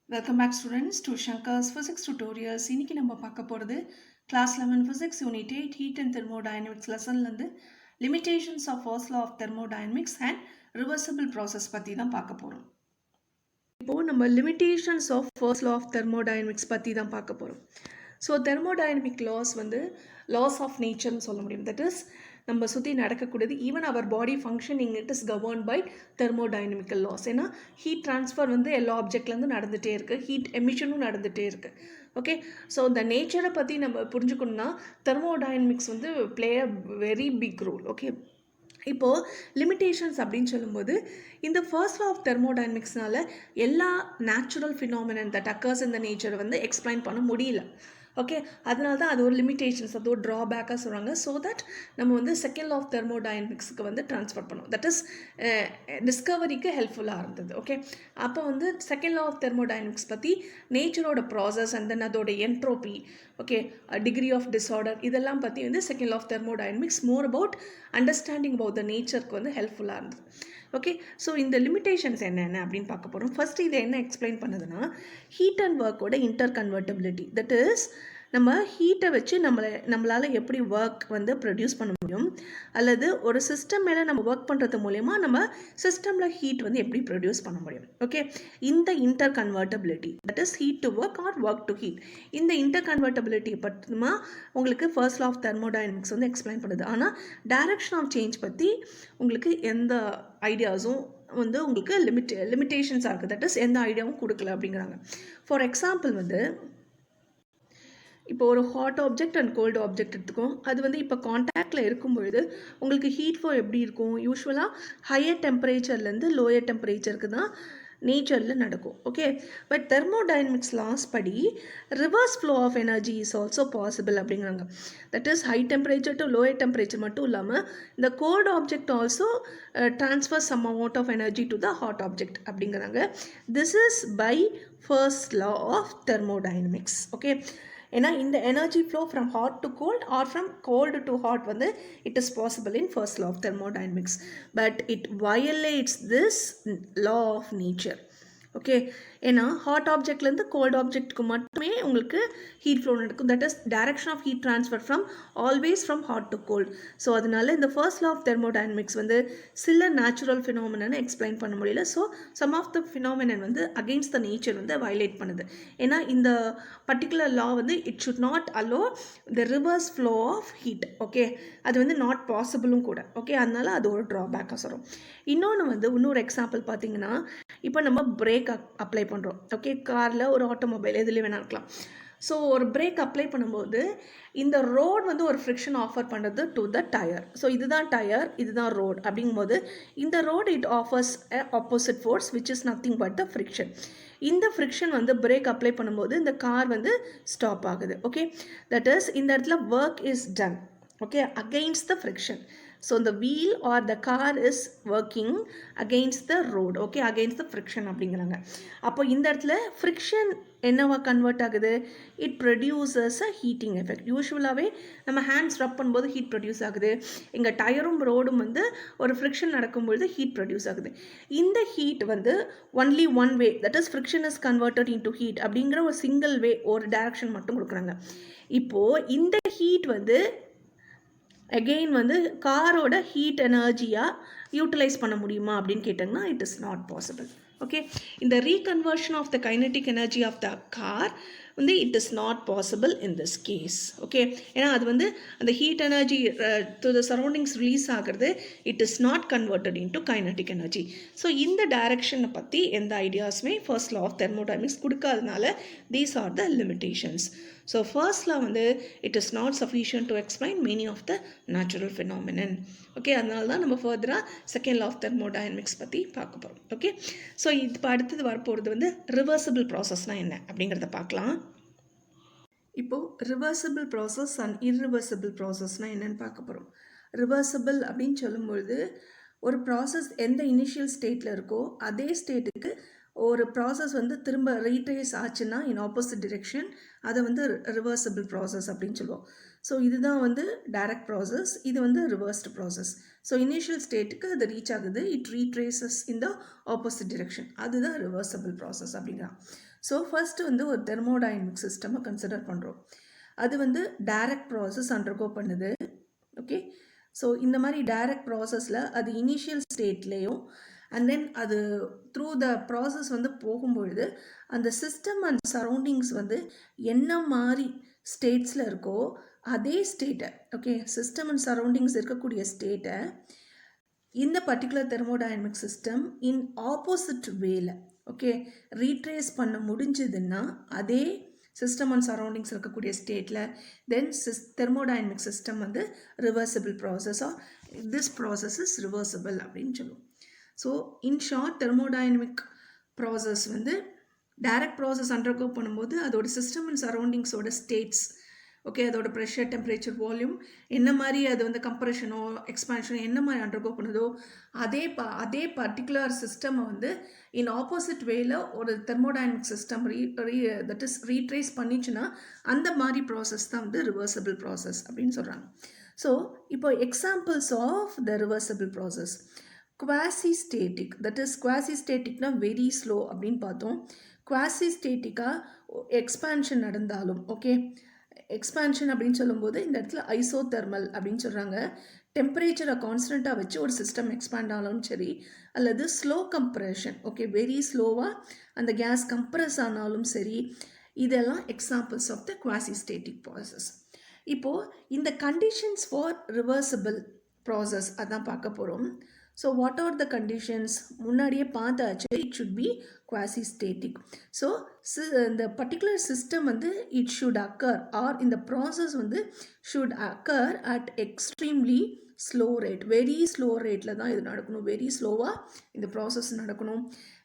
Welcome back students to Shankar's Physics Tutorials. இன்னைக்கு நம்ம பார்க்க போகிறது Class 11 Physics Unit 8 Heat and Thermodynamics லெசன்லேருந்து Limitations of First Law of Thermodynamics and Reversible Process பற்றி தான் பார்க்க போகிறோம். இப்போது நம்ம Limitations of First Law of Thermodynamics பற்றி தான் பார்க்க போகிறோம். ஸோ தெர்மோடைனமிக் லாஸ் வந்து லாஸ் ஆஃப் நேச்சர்னு சொல்ல முடியும். தட் இஸ் நம்ம சுற்றி நடக்கக்கூடியது even our body functioning it is govern by thermodynamical laws. ஏன்னா ஹீட் ட்ரான்ஸ்ஃபர் வந்து எல்லா ஆப்ஜெக்ட்லேருந்து நடந்துகிட்டே இருக்குது, ஹீட் எமிஷனும் நடந்துகிட்டே இருக்குது. ஓகே, ஸோ இந்த நேச்சரை பற்றி நம்ம புரிஞ்சுக்கணுன்னா தெர்மோடைனமிக்ஸ் வந்து play a very big role. Okay, இப்போது லிமிட்டேஷன்ஸ் அப்படின்னு சொல்லும்போது இந்த ஃபர்ஸ்ட் லா ஆஃப் தெர்மோடைனமிக்ஸ்னால எல்லா நேச்சுரல் ஃபினாமினன் தட் அக்கர்ஸ் இந்த நேச்சரை வந்து எக்ஸ்பிளைன் பண்ண முடியல. ஓகே, அதனால தான் அது ஒரு லிமிட்டேஷன்ஸ், அது ஒரு ட்ராபேக்காக சொல்கிறாங்க. ஸோ தட் நம்ம வந்து செகண்ட் லா ஆஃப் தெர்மோடைனமிக்ஸுக்கு வந்து ட்ரான்ஸ்ஃபர் பண்ணோம். தட் இஸ் டிஸ்கவரிக்கு ஹெல்ப்ஃபுல்லாக இருந்தது. ஓகே, அப்போ வந்து செகண்ட் லா ஆஃப் தெர்மோடைனமிக்ஸ் பற்றி நேச்சரோட ப்ராசஸ் அண்ட் தென் அதோட entropy, okay, degree of disorder, இதெல்லாம் பற்றி வந்து second law of thermodynamics more about understanding about the நேச்சருக்கு வந்து ஹெல்ப்ஃபுல்லாக இருந்தது. ஓகே, ஸோ இந்த லிமிட்டேஷன்ஸ் என்னென்ன அப்படின்னு பார்க்க போகிறோம். ஃபஸ்ட்டு இதை என்ன எக்ஸ்பிளைன் பண்ணுதுன்னா ஹீட் அண்ட் ஒர்க்கோட இன்டர் கன்வெர்ட்டபிலிட்டி. தட் இஸ் நம்ம ஹீட்டை வச்சு நம்மளால் எப்படி ஒர்க் வந்து ப்ரொடியூஸ் பண்ண முடியும், அல்லது ஒரு சிஸ்டம் மேலே நம்ம ஒர்க் பண்ணுறது மூலயமா நம்ம சிஸ்டமில் ஹீட் வந்து எப்படி ப்ரொடியூஸ் பண்ண முடியும். ஓகே, இந்த interconvertibility that is heat to work or work to heat, இந்த இன்டர் கன்வெர்ட்டபிலிட்டி பற்றிமா உங்களுக்கு ஃபர்ஸ்ட் லா ஆஃப் தெர்மோடைனமிக்ஸ் வந்து எக்ஸ்பிளைன் பண்ணுது. ஆனால் டைரக்ஷன் ஆஃப் சேஞ்ச் பற்றி உங்களுக்கு எந்த ஐடியாஸும் வந்து உங்களுக்கு லிமிட்டேஷன்ஸாக இருக்குது. தட் இஸ் எந்த ஐடியாவும் கொடுக்கல அப்படிங்கிறாங்க. ஃபார் எக்ஸாம்பிள் வந்து இப்போ ஒரு hot object and cold object எடுத்துக்கும். அது வந்து இப்போ கான்டாக்டில் இருக்கும்பொழுது உங்களுக்கு ஹீட் ஃப்ளோ எப்படி இருக்கும், யூஸ்வலாக ஹையர் டெம்பரேச்சர்லேருந்து லோயர் டெம்பரேச்சருக்கு தான் நேச்சரில் நடக்கும். ஓகே, பட் தெர்மோடைனமிக்ஸ் லாஸ் படி reverse flow of energy is also possible அப்படிங்கிறாங்க. That is high temperature to lower temperature மட்டும் இல்லாமல் இந்த cold object also transfer some amount of energy to the hot object அப்படிங்கிறாங்க. This is by first law of thermodynamics. Okay, ஏன்னா இந்த energy flow from hot to cold or from cold to hot வந்து it is possible in first law of thermodynamics, but it violates this law of nature. Okay, ஏன்னா hot ஆப்ஜெக்ட்லேருந்து cold ஆப்ஜெக்ட்டுக்கு மட்டுமே உங்களுக்கு heat flow நடக்கும். That is direction of heat transfer from always from hot to cold. So அதனால இந்த first law of thermodynamics வந்து சில நேச்சுரல் ஃபினாமினனை எக்ஸ்பிளைன் பண்ண முடியல. So some of the phenomenon வந்து அகெயின்ஸ்ட் த நேச்சர் வந்து வயலேட் பண்ணுது. ஏன்னா இந்த பர்டிகுலர் லா வந்து it should not allow the reverse flow of heat. Okay, அது வந்து நாட் பாசிபிளும் கூட. ஓகே, அதனால அது ஒரு ட்ராபேக்காக சொல்கிறோம். இன்னொன்று வந்து இன்னொரு எக்ஸாம்பிள் பார்த்தீங்கன்னா இப்போ நம்ம பிரேக் அப்ளை பண்ணுறோம். ஓகே, காரில் ஒரு ஆட்டோமொபைல் எதுலேயும் வேணா இருக்கலாம். ஸோ ஒரு பிரேக் அப்ளை பண்ணும்போது இந்த ரோட் வந்து ஒரு ஃப்ரிக்ஷன் ஆஃபர் பண்ணுறது டு த டயர். ஸோ இதுதான் டயர், இதுதான் ரோட் அப்படிங்கும்போது இந்த road it offers opposite force which is nothing but the friction. இந்த ஃப்ரிக்ஷன் வந்து பிரேக் அப்ளை பண்ணும்போது இந்த கார் வந்து ஸ்டாப் ஆகுது. ஓகே, தட் இஸ் இந்த இடத்துல work is done. Okay, against the friction. So the wheel or the car is working against the road. Okay, against the friction அப்படிங்கிறாங்க. அப்போ இந்த இடத்துல ஃப்ரிக்ஷன் என்னவா கன்வெர்ட் ஆகுது, it produces a heating effect. யூஸ்வலாகவே நம்ம ஹேண்ட்ஸ் ரப் பண்ணும்போது ஹீட் ப்ரொடியூஸ் ஆகுது. எங்கள் டயரும் ரோடும் வந்து ஒரு ஃப்ரிக்ஷன் நடக்கும்பொழுது ஹீட் ப்ரொடியூஸ் ஆகுது. இந்த ஹீட் வந்து only one way, that is friction is converted into heat அப்படிங்கிற ஒரு சிங்கிள் வே, ஒரு டைரக்ஷன் மட்டும் கொடுக்குறாங்க. இப்போது இந்த ஹீட் வந்து அகெயின் வந்து காரோட ஹீட் எனர்ஜியாக யூட்டிலைஸ் பண்ண முடியுமா அப்படின்னு கேட்டாங்கன்னா it is not possible. Okay, இந்த reconversion of the kinetic energy of the car வந்து it is not possible in this case. Okay, ஏன்னா அது வந்து அந்த heat energy to the surroundings release ஆகிறது it is not converted into kinetic energy. So இந்த டைரக்ஷனை பற்றி எந்த ஐடியாஸுமே ஃபர்ஸ்ட் லா ஆஃப் தெர்மோடைனமிக்ஸ் கொடுக்காதனால these are the limitations. So first law வந்து it is not sufficient to explain many of the natural phenomenon. Okay, அதனால தான் நம்ம ஃபர்தராக செகண்ட் லா ஆஃப் தெர்மோடைனமிக்ஸ் பற்றி பார்க்க போகிறோம். ஓகே, ஸோ இப்போ அடுத்தது வரப்போகிறது வந்து ரிவர்சிபிள் ப்ராசஸ்னால் என்ன அப்படிங்கிறத பார்க்கலாம். இப்போது ரிவர்சிபிள் ப்ராசஸ் அண்ட் இர்ரிவர்சிபிள் ப்ராசஸ்னால் என்னென்னு பார்க்க போகிறோம். ரிவர்சிபிள் அப்படின்னு சொல்லும்பொழுது ஒரு ப்ராசஸ் எந்த இனிஷியல் ஸ்டேட்டில் இருக்கோ அதே ஸ்டேட்டுக்கு ஒரு ப்ராசஸ் வந்து திரும்ப ரீட்ரேஸ் ஆச்சுன்னா இன் ஆப்போசிட் டிரெக்ஷன் அதை வந்து ரிவர்சிபிள் ப்ராசஸ் அப்படின்னு சொல்லுவோம். ஸோ இதுதான் வந்து டைரக்ட் ப்ராசஸ், இது வந்து ரிவர்ஸ்டு ப்ராசஸ். ஸோ இனிஷியல் ஸ்டேட்டுக்கு அது ரீச் ஆகுது, it retraces in the opposite direction, அதுதான் ரிவர்சபிள் ப்ராசஸ் அப்படிங்கிறான். ஸோ ஃபர்ஸ்ட் வந்து ஒரு தெர்மோடைனமிக் சிஸ்டமை கன்சிடர் பண்ணுறோம். அது வந்து டைரக்ட் ப்ராசஸ் அண்டர்கோ பண்ணுது. ஓகே, ஸோ இந்த மாதிரி டைரக்ட் ப்ராசஸில் அது இனிஷியல் ஸ்டேட்லேயும் அண்ட் தென் அது த்ரூ த ப்ராசஸ் வந்து போகும்பொழுது அந்த சிஸ்டம் அண்ட் சரௌண்டிங்ஸ் வந்து என்ன மாதிரி ஸ்டேட்ஸில் இருக்கோ அதே ஸ்டேட்டை, ஓகே, சிஸ்டம் அண்ட் சரௌண்டிங்ஸ் இருக்கக்கூடிய ஸ்டேட்டை இந்த particular thermodynamic system in opposite வேல, ஓகே, ரீட்ரேஸ் பண்ண முடிஞ்சதுன்னா அதே சிஸ்டம் அண்ட் சரௌண்டிங்ஸ் இருக்கக்கூடிய ஸ்டேட்டில் தென் தெர்மோடைனமிக் சிஸ்டம் வந்து reversible process or this process is reversible அப்படின்னு சொல்லுவோம். So in short thermodynamic process வந்து டைரக்ட் ப்ராசஸ் அண்டர்கோ பண்ணும்போது அதோட சிஸ்டம் அண்ட் சரௌண்டிங்ஸோட ஸ்டேட்ஸ், ஓகே, அதோட ப்ரெஷர், டெம்பரேச்சர், வால்யூம் என்ன மாதிரி அது வந்து கம்ப்ரெஷனோ எக்ஸ்பான்ஷனோ என்ன மாதிரி அண்டர்கோ பண்ணுதோ அதே பர்டிகுலர் சிஸ்டமை வந்து இன் ஆப்போசிட் வேல ஒரு thermodynamic system that is retrace பண்ணிச்சுன்னா அந்த மாதிரி ப்ராசஸ் தான் வந்து ரிவர்சிபிள் ப்ராசஸ் அப்படின்னு சொல்கிறாங்க. ஸோ இப்போ examples of the reversible process, quasi static, that is quasi ஸ்டேட்டிக்னா வெரி ஸ்லோ அப்படின்னு பார்த்தோம். குவாசி ஸ்டேட்டிக்காக எக்ஸ்பான்ஷன் நடந்தாலும், ஓகே, எக்ஸ்பான்ஷன் அப்படின்னு சொல்லும்போது இந்த இடத்துல ஐசோதெர்மல் அப்படின்னு சொல்கிறாங்க. டெம்பரேச்சரை கான்ஸ்டண்ட்டாக வச்சு ஒரு சிஸ்டம் எக்ஸ்பேண்ட் ஆனாலும் சரி, அல்லது ஸ்லோ கம்ப்ரெஷன், ஓகே, வெரி ஸ்லோவாக அந்த கேஸ் கம்ப்ரெஸ் ஆனாலும் சரி, இதெல்லாம் examples of the quasi static process. இப்போது இந்த கண்டிஷன்ஸ் ஃபார் ரிவர்சிபிள் ப்ராசஸ் அதான் பார்க்க போகிறோம். So what are the conditions முன்னாடியே பார்த்தாச்சு, it should be quasi static. So இந்த பர்டிகுலர் சிஸ்டம் வந்து இட் ஷுட் அக்கர் ஆர் இந்த ப்ராசஸ் வந்து should occur at extremely slow rate, very slow ரேட்டில் தான் இது நடக்கணும், வெரி ஸ்லோவாக இந்த ப்ராசஸ் நடக்கணும்.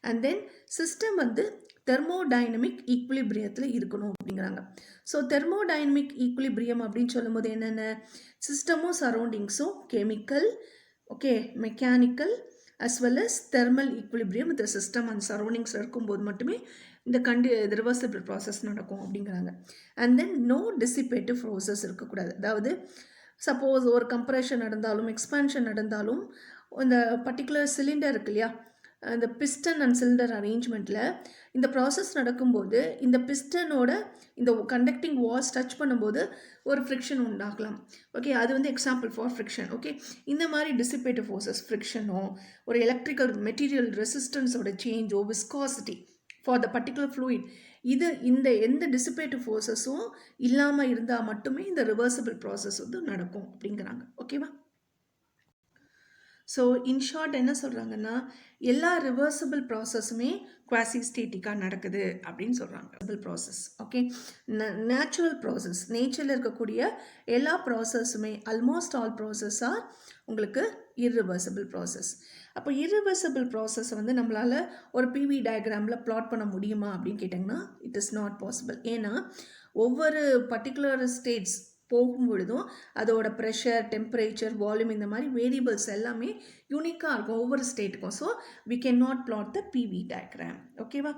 அண்ட் தென் சிஸ்டம் வந்து தெர்மோடைனமிக் ஈக்குலிபிரியத்தில் இருக்கணும் அப்படிங்கிறாங்க. ஸோ தெர்மோடைனமிக் ஈக்குலிபிரியம் அப்படின்னு சொல்லும்போது என்னென்ன, சிஸ்டமும் சரௌண்டிங்ஸும் chemical, okay, mechanical as well as thermal equilibrium with the system and surroundings இருக்கும்போது மட்டுமே இந்த ரிவர்சிபிள் ப்ராசஸ் நடக்கும் அப்படிங்கிறாங்க. அண்ட் தென் நோ டிசிபேட்டிவ் ப்ராசஸ் இருக்கக்கூடாது. அதாவது சப்போஸ் ஒரு கம்ப்ரெஷன் நடந்தாலும் எக்ஸ்பான்ஷன் நடந்தாலும் இந்த பர்டிகுலர் சிலிண்டர் இருக்கு இல்லையா, இந்த பிஸ்டன் அண்ட் சிலிண்டர் அரேஞ்ச்மெண்ட்டில் இந்த ப்ராசஸ் நடக்கும்போது இந்த பிஸ்டனோட இந்த கண்டக்டிங் வால்ஸ் டச் பண்ணும்போது ஒரு ஃப்ரிக்ஷன் உண்டாகலாம். ஓகே, அது வந்து எக்ஸாம்பிள் ஃபார் ஃப்ரிக்ஷன். ஓகே, இந்த மாதிரி டிசிபேட்டிவ் ஃபோர்ஸஸ், ஃப்ரிக்ஷனோ ஒரு எலக்ட்ரிக்கல் மெட்டீரியல் ரெசிஸ்டன்ஸோட சேஞ்சோ viscosity for the particular fluid, இந்த எந்த டிசிபேட்டிவ் ஃபோர்ஸஸும் இல்லாமல் இருந்தால் மட்டுமே இந்த ரிவர்சிபிள் ப்ராசஸ் வந்து நடக்கும் அப்படிங்கிறாங்க. ஓகேவா? ஸோ இன் ஷார்ட் என்ன சொல்கிறாங்கன்னா, எல்லா ரிவர்சிபிள் ப்ராசஸுமே குவாசி ஸ்டேட்டிக்காக நடக்குது அப்படின்னு சொல்கிறாங்க. ப்ராசஸ், ஓகே, நேச்சுரல் ப்ராசஸ், நேச்சரில் இருக்கக்கூடிய எல்லா ப்ராசஸுமே ஆல்மோஸ்ட் ஆல் ப்ராசஸாக உங்களுக்கு இர்ரிவர்சிபிள் ப்ராசஸ். அப்போ இர்ரிவர்சிபிள் ப்ராசஸை வந்து நம்மளால் ஒரு பிவி டயக்ராமில் பிளாட் பண்ண முடியுமா அப்படின்னு கேட்டிங்கன்னா இட் இஸ் நாட் பாசிபிள். ஏன்னா ஒவ்வொரு பர்டிகுலர் ஸ்டேட்ஸ் போகும்பொழுதும் அதோட ப்ரெஷர், டெம்பரேச்சர், வால்யூம் இந்த மாதிரி வேரியபிள்ஸ் எல்லாமே யூனிக்காக இருக்கும் ஒவ்வொரு ஸ்டேட்டுக்கும். So we can not plot the PV diagram. ஓகேவா?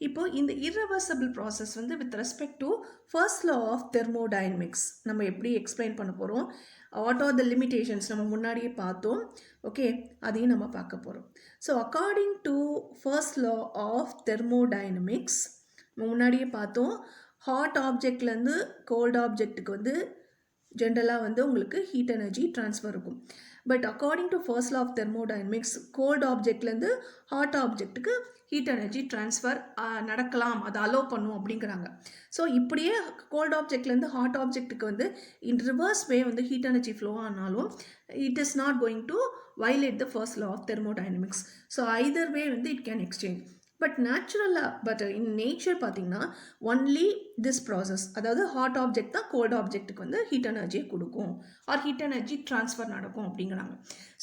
இப்போ இந்த இர்ரிவர்சிபிள் ப்ராசஸ் வந்து with respect to first law of thermodynamics நம்ம எப்படி எக்ஸ்பிளைன் பண்ண போகிறோம், வாட் ஆர் த லிமிட்டேஷன்ஸ் நம்ம முன்னாடியே பார்த்தோம். ஓகே, அதையும் நம்ம பார்க்க போகிறோம். So according to first law of thermodynamics நம்ம முன்னாடியே பார்த்தோம், ஹாட் ஆப்ஜெக்ட்லேருந்து கோல்ட் ஆப்ஜெக்ட்டுக்கு வந்து ஜென்ரலாக வந்து உங்களுக்கு ஹீட் எனர்ஜி ட்ரான்ஸ்ஃபர் இருக்கும். But according to first law of thermodynamics cold ஆப்ஜெக்ட்லேருந்து ஹாட் ஆப்ஜெக்ட்டுக்கு ஹீட் எனர்ஜி ட்ரான்ஸ்ஃபர் நடக்கலாம், அதை அலோவ் பண்ணும் அப்படிங்கிறாங்க. ஸோ இப்படியே கோல்ட் ஆப்ஜெக்ட்லேருந்து ஹாட் ஆப்ஜெக்ட்டுக்கு வந்து இன் ரிவர்ஸ் வே வந்து ஹீட் எனர்ஜி ஃப்ளோ ஆனாலும் it is not going to violate the first law of thermodynamics. So either way வந்து இட் கேன் எக்ஸ்சேஞ்ச். பட் நேச்சுரலாக பட் இன் நேச்சர் பார்த்தீங்கன்னா ஒன்லி திஸ் ப்ராசஸ், அதாவது hot object தான் cold ஆப்ஜெக்ட்டுக்கு வந்து heat எனர்ஜியை கொடுக்கும் ஆர் ஹீட் எனர்ஜி ட்ரான்ஸ்ஃபர் நடக்கும் அப்படிங்கிறாங்க.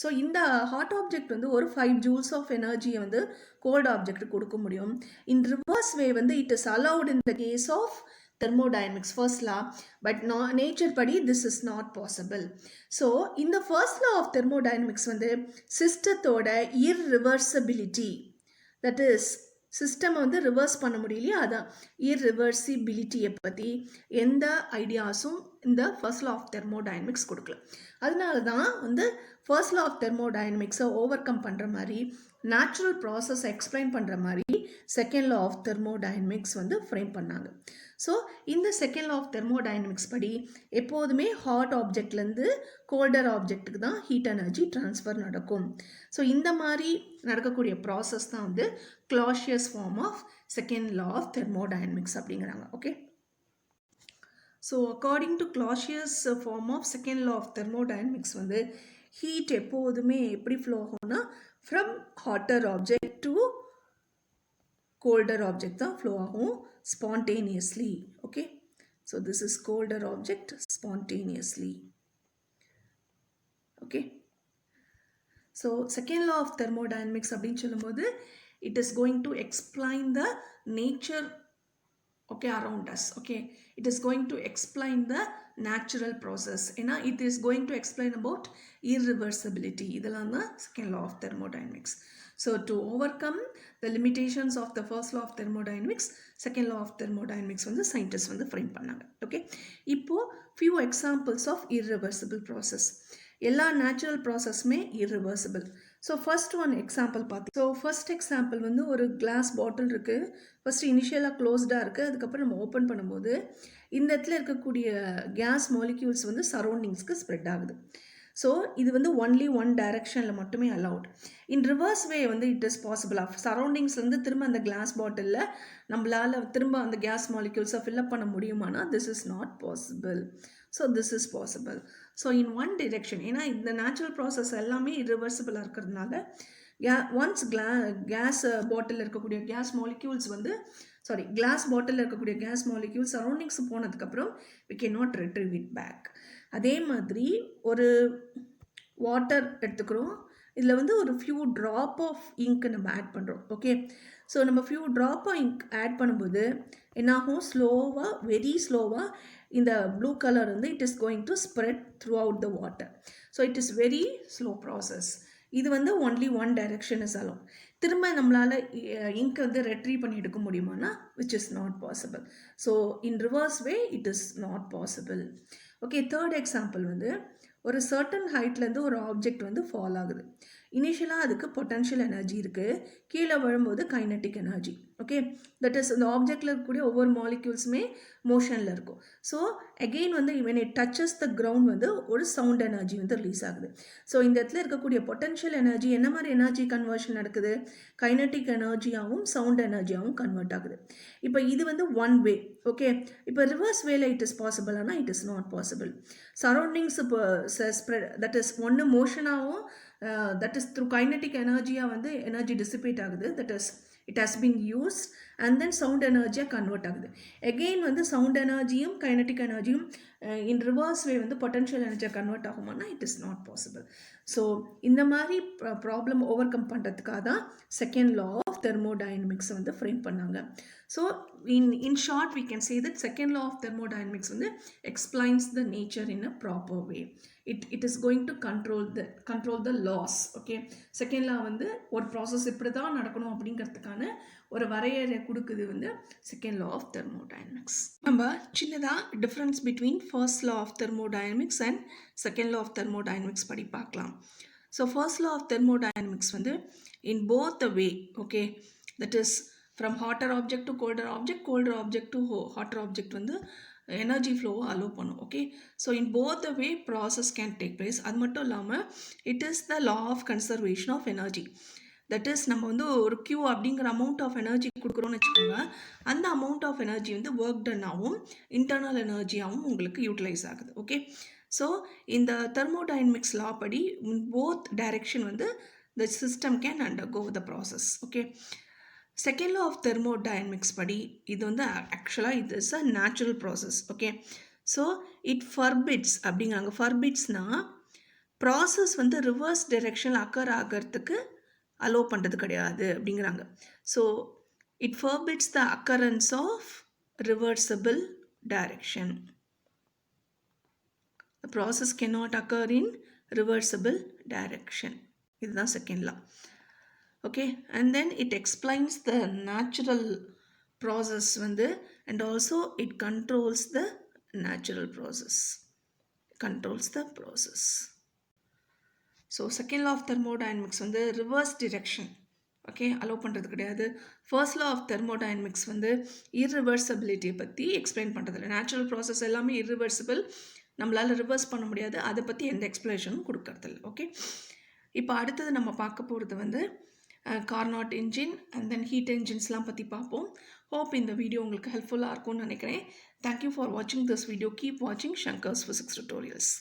ஸோ இந்த ஹாட் ஆப்ஜெக்ட் வந்து ஒரு 5 ஜூல்ஸ் ஆஃப் எனர்ஜியை வந்து கோல்ட் ஆப்ஜெக்ட்டுக்கு கொடுக்க முடியும். இன் ரிவர்ஸ் வே வந்து it is allowed in the case of thermodynamics first law, but nature படி this is not possible. So in the first law of thermodynamics வந்து சிஸ்டத்தோட irreversibility, that is சிஸ்டம் வந்து reverse பண்ண முடியலையே, அதான் இர்ரிவர்சிபிலிட்டியை பற்றி எந்த ஐடியாஸும் இந்த ஃபர்ஸ்ட் லா ஆஃப் தெர்மோடைனமிக்ஸ் கொடுக்கல. அதனால தான் வந்து ஃபர்ஸ்ட் லா ஆஃப் தெர்மோடைனமிக்ஸை ஓவர் கம் பண்ணுற மாதிரி, நேச்சுரல் ப்ராசஸ் எக்ஸ்பிளைன் பண்ணுற மாதிரி செகண்ட் லா ஆஃப் தெர்மோடைனமிக்ஸ் வந்து ஃப்ரேம் பண்ணாங்க. ஸோ இந்த செகண்ட் லா ஆஃப் தெர்மோடைனமிக்ஸ் படி எப்போதுமே ஹாட் ஆப்ஜெக்ட்லேருந்து கோல்டர் ஆப்ஜெக்ட்டுக்கு தான் ஹீட் எனர்ஜி ட்ரான்ஸ்ஃபர் நடக்கும். ஸோ இந்த மாதிரி நடக்கக்கூடிய ப்ராசஸ் தான் வந்து Clausius form of second law of thermodynamics அப்படிங்கிறாங்க. Okay, so according to Clausius form of second law of thermodynamics வந்து ஹீட் எப்போதுமே எப்படி ஃப்ளோ ஆகும்னா from hotter object to colder object தான் ஃப்ளோ ஆகும் spontaneously. Okay, so this is colder object spontaneously. Okay, so second law of thermodynamics அப்படின்னு சொல்லும்போது it is going to explain the nature, okay, around us. Okay, it is going to explain the natural process. It is going to explain about irreversibility. Idella the second law of thermodynamics. So to overcome the limitations of the first law of thermodynamics, second law of thermodynamics வந்து scientists வந்து frame பண்ணாங்க. Okay, இப்போ few examples of irreversible process. எல்லா natural ப்ராசஸ்மே irreversible. So first one example பார்த்து, so first example வந்து ஒரு glass bottle இருக்குது. ஃபர்ஸ்ட் இனிஷியலாக க்ளோஸ்டாக இருக்குது. அதுக்கப்புறம் நம்ம ஓப்பன் பண்ணும்போது இந்த இடத்துல இருக்கக்கூடிய கேஸ் மாலிக்யூல்ஸ் வந்து சரௌண்டிங்ஸ்க்கு ஸ்ப்ரெட் ஆகுது. ஸோ இது வந்து ஒன்லி ஒன் டைரக்ஷனில் மட்டுமே அலவுட். இன் ரிவர்ஸ் வே வந்து இட் இஸ் பாசிபிள். சரௌண்டிங்ஸ்லேருந்து திரும்ப அந்த கிளாஸ் பாட்டிலில் நம்மளால் திரும்ப அந்த கேஸ் மாலிக்யூல்ஸை ஃபில்அப் பண்ண முடியுமானா this is not possible. So this is possible. So in one direction, ஏன்னா இந்த நேச்சுரல் ப்ராசஸ் எல்லாமே இரிவர்சிபிளாக இருக்கிறதுனால ஒன்ஸ் கேஸ் பாட்டிலில் இருக்கக்கூடிய கேஸ் மாலிக்யூல்ஸ் வந்து கிளாஸ் பாட்டிலில் இருக்கக்கூடிய கேஸ் மாலிக்யூல்ஸ் சரௌண்டிங்ஸ் போனதுக்கப்புறம் we cannot retrieve it back. அதே மாதிரி ஒரு வாட்டர் எடுத்துக்கிறோம். இதில் வந்து ஒரு ஃபியூ ட்ராப் ஆஃப் இங்க் நம்ம ஆட் பண்ணுறோம். ஓகே, ஸோ நம்ம few drop of ink add பண்ணும்போது என்னாகும், ஸ்லோவாக, வெரி ஸ்லோவாக இந்த ப்ளூ கலர் வந்து it is going to spread throughout the water. So it is very slow process. இது வந்து only one direction is alone. திரும்ப நம்மளால் இங்க் வந்து ரெட்ரீவ் பண்ணி எடுக்க முடியுமானா which is not possible. So in reverse way it is not possible. Okay, third example வந்து ஒரு சர்டன் ஹைட்லேருந்து ஒரு ஆப்ஜெக்ட் வந்து ஃபால் ஆகுது. இனிஷியலாக அதுக்கு பொட்டன்ஷியல் எனர்ஜி இருக்குது, கீழே விழும்போது kinetic energy. Okay, that is இந்த ஆப்ஜெக்டில் இருக்கக்கூடிய ஒவ்வொரு மாலிக்யூல்ஸுமே மோஷனில் இருக்கும். ஸோ அகெயின் வந்து when it touches the ground வந்து ஒரு சவுண்ட் எனர்ஜி வந்து ரிலீஸ் ஆகுது. ஸோ இந்த இடத்துல இருக்கக்கூடிய பொட்டன்ஷியல் எனர்ஜி என்ன மாதிரி எனர்ஜி கன்வர்ஷன் நடக்குது, கைனட்டிக் எனர்ஜியாகவும் சவுண்ட் எனர்ஜியாகவும் கன்வெர்ட் ஆகுது. இப்போ இது வந்து ஒன் வே. ஓகே, இப்போ ரிவர்ஸ் வேல இட் இஸ் பாசிபிள், ஆனால் it is not possible. Surroundings இப்போ ஸ்ப்ரெட் தட் இஸ் ஒன்று மோஷனாகவும் that is through kinetic energy வந்து எனர்ஜி டிசிபேட் ஆகுது, that is it has been used and then sound energy convert ஆகுது. again வந்து sound எனர்ஜியும் kinetic எனர்ஜியும் in reverse way வந்து potential energy convert ஆகுமானா it is not possible. So இந்த மாதிரி ப்ராப்ளம் ஓவர் கம் பண்ணுறதுக்காக தான் செகண்ட் லா ஆஃப் தெர்மோடைனமிக்ஸ் வந்து ஃப்ரேம் பண்ணாங்க. So in short we can say that second law of thermodynamics வந்து explains the nature in a proper way. It is going to control the laws. Okay, second லா வந்து ஒரு process இப்படி தான் நடக்கணும் அப்படிங்கிறதுக்கான ஒரு வரையறை கொடுக்குது வந்து செகண்ட் லா ஆஃப் தெர்மோடைனமிக்ஸ். நம்ம சின்னதாக difference between first law of thermodynamics and second law of thermodynamics படி பார்க்கலாம். So first law of thermodynamics வந்து in both the way, okay, that is from hotter object to colder object to hotter object வந்து energy ஃப்ளோவை allow பண்ணும். Okay, so in both the way process can take place. அது மட்டும் இல்லாமல் it is the law of conservation of energy. That is நம்ம வந்து ஒரு Q அப்படிங்கிற அமௌண்ட் ஆஃப் எனர்ஜி கொடுக்குறோன்னு வச்சுக்கோங்க, அந்த அமௌண்ட் ஆஃப் எனர்ஜி வந்து ஒர்க் டன் ஆகும், இன்டர்னல் எனர்ஜியாகவும் உங்களுக்கு யூட்டிலைஸ் ஆகுது. ஓகே, ஸோ இந்த தெர்மோடைனமிக்ஸ் லா படி போத் டைரெக்ஷன் வந்து the system can undergo the process. Okay, second law of thermodynamics படி இது வந்து ஆக்சுவலாக இது is a natural process. Okay, so it forbids அப்படிங்கிறாங்க. ஃபர்பிட்ஸ்னால் ப்ராசஸ் வந்து ரிவர்ஸ் டைரெக்ஷனில் அக்கர் ஆகிறதுக்கு அலோவ் பண்ணுறது கிடையாது அப்படிங்கிறாங்க. So it forbids the occurrence of reversible direction. The process cannot occur in reversible direction. இதுதான் second law. okay, and then it explains the natural process வந்து and also it controls the natural process, controls the process. So second law of thermodynamics வந்து reverse direction, okay, allow பண்ணுறது கிடையாது. First law of thermodynamics வந்து இர்ரிவர்சபிலிட்டியை பற்றி explain பண்ணுறதில்ல. Natural process எல்லாமே irreversible, நம்மளால் reverse பண்ண முடியாது, அதை பற்றி எந்த எக்ஸ்ப்ளனேஷனும் கொடுக்கறதில்ல. ஓகே, இப்போ அடுத்தது நம்ம பார்க்க போகிறது வந்து Carnot engine and then heat என்ஜின்ஸ்லாம் பற்றி பார்ப்போம். ஹோப் இந்த வீடியோ உங்களுக்கு ஹெல்ப்ஃபுல்லாக இருக்கும்னு நினைக்கிறேன். தேங்க்யூ ஃபார் வாட்சிங் திஸ் வீடியோ. கீப் வாட்சிங் ஷங்கர்ஸ் ஃபிசிக்ஸ் டியூட்டோரியல்ஸ்.